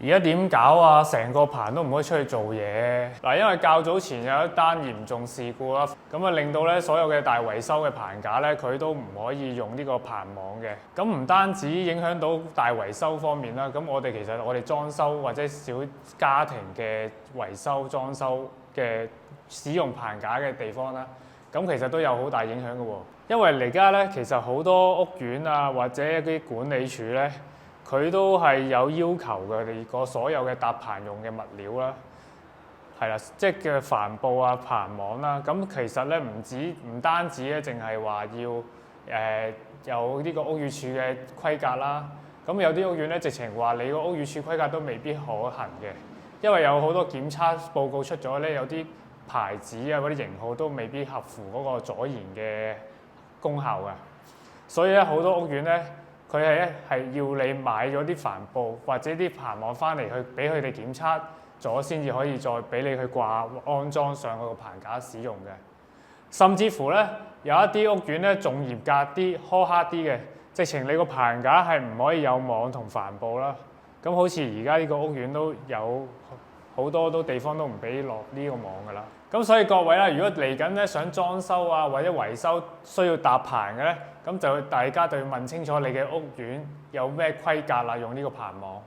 而家點搞啊？成個棚都唔可以出去做嘢嗱，因為較早前有一單嚴重事故啦，咁啊令到咧所有嘅大維修嘅棚架咧，佢都唔可以用呢個棚網嘅。咁唔單止影響到大維修方面啦，咁我哋裝修或者小家庭嘅維修裝修嘅使用棚架嘅地方啦，咁其實都有好大影響嘅喎。因為而家咧，其實好多屋苑啊或者一啲管理處咧，佢都係有要求嘅，你個所有嘅搭棚用嘅物料啦，係啦，即係嘅帆布啊、棚網啦。咁其實咧唔單止咧，淨係話要有呢個屋宇署嘅規格啦。咁有啲屋苑咧，直情話你個屋宇署規格都未必可行嘅，因為有好多檢測報告出咗咧，有啲牌子啊嗰啲型號都未必合乎嗰個阻燃嘅功效㗎。所以咧，好多屋苑咧，佢係要你買咗啲帆布或者啲棚網翻嚟去俾佢哋檢測咗，先至可以再俾你去掛安裝上嗰個棚架使用嘅。甚至乎咧，有一啲屋苑咧仲嚴格啲、苛刻啲嘅，直情你個棚架係唔可以有網同帆布啦。咁好似而家呢個屋苑都有好多地方都唔俾落呢個網㗎啦。咁所以各位啦，如果嚟緊咧想裝修啊或者維修需要搭棚嘅咧，咁大家就要問清楚你嘅屋苑有咩規格啦，用呢個棚網。